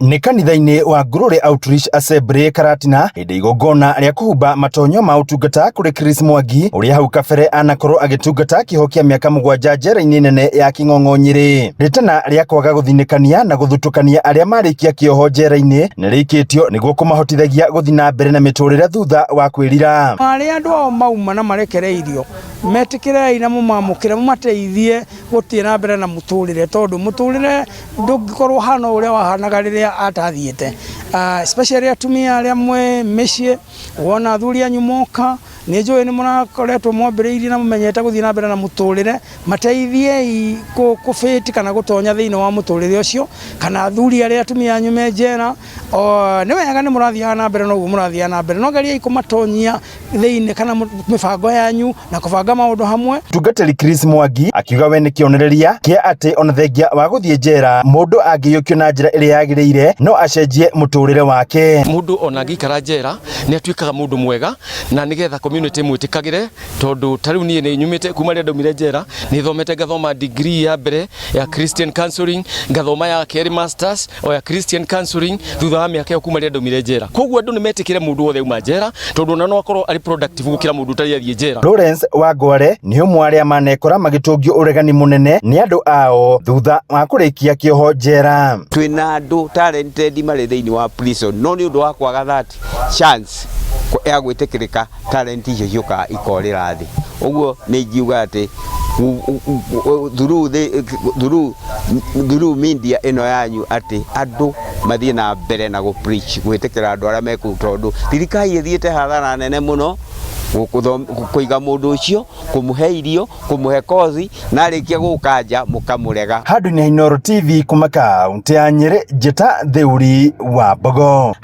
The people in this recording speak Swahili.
Nĩ kanitha-inĩ wa Ngũrũre Outreach Assembly Karatina hĩndĩ igongona rĩa kũhumba matonyo ma ũtungata kũrĩ Chris Mwangi ũrĩa hau kabere anakorwo agĩtungata kĩoho kĩa mĩaka 7 njera-inĩ nene ya King'ong'o Nyĩrĩ. Rĩtana rĩa kwaga gũthinĩkania na gũthutũkania arĩa marĩkia kĩoho njera-inĩ nĩ rĩkĩtio nĩguo kũmahotithagia gũthiĩ na mbere na mĩtũrĩre thutha wa kwĩrira. Arĩa andũ ao mauma na marekereirio metĩkĩrei na mũmamũkĩre mũmateithie gũthiĩ na mbere na mũtũrĩre, tondũ mũtũrĩre ndũngĩkorwo hana ũrĩa wahanaga rĩrĩa atathiĩte. Especially atumia arĩa mwe mĩciĩ wona athuri anyu moka nĩ njũĩ nĩ mũrakoretwo mwambĩrĩirie na mũmenyete gũthiĩ na mbere na mũtũrĩre, mateithiei kũbĩti kana gũtonya thĩinĩ wa mũtũrĩre ũcio, kana athuri arĩa atumia anyu me njera nĩ wega nĩ mũrathiaga na mbere noguo mũrathiaga na mbere, no geriai kũmatonyia thĩinĩ kana mĩbango yanyu na kũbanga maũndũ hamwe. Tungatĩri Chris Mwangi akiuga we nĩ kĩonereria kĩa atĩ ona thengia wa gũthiĩ njera mũndũ angĩyũkio na njĩra ĩrĩa yagĩrĩire no acenjie mũtũrĩre wake. Mũndũ ona angĩikara njera nĩ atuĩkaga mũndũ mwega na nĩgetha community mwĩtĩkagĩre, tondũ tarĩu niĩ nĩ nyumĩte kuma rĩrĩa ndaumire njera, nĩ thomete ngathoma degree ya mbere ya Christian Counseling, ngathoma ya kerĩ masters o ya Christian Counseling thutha wa mĩaka ĩyo kuma rĩrĩa ndaumire njera. Koguo andũ nĩ metĩkĩre mũndũ wothe uma njera, tondũ ona no akorwo arĩ productive gũkĩra mũndũ ũtarĩ athiĩ njera. Lawrence Wangware nĩ ũmwe arĩa manekora magĩtũngio ũregani mũnene nĩ andũ ao thutha wa kũrĩkia kĩoho njera. Twĩna andũ talented marĩ thĩinĩ wa prison, no nĩ ũndũ wa kwaga that chance ya gwĩtĩkĩrĩka talent icio cioka ikorĩra thĩ. Ũguo nĩ ngiuga atĩ through media ĩno yanyu atĩ andũ mathiĩ na mbere na preach gwĩtĩkĩra andũ arĩa mekũu, tondũ thirikari ĩthiĩte hathara nene mũno kũiga mũndũ ũcio, kũmũhe irio, kũmũhe kothi, na arĩkia gũka nja mũkamũrega. Handũ-inĩ ha Inooro TV kuma kaũntĩ ya Nyĩrĩ, Njeta Thĩũri wa Mbogo.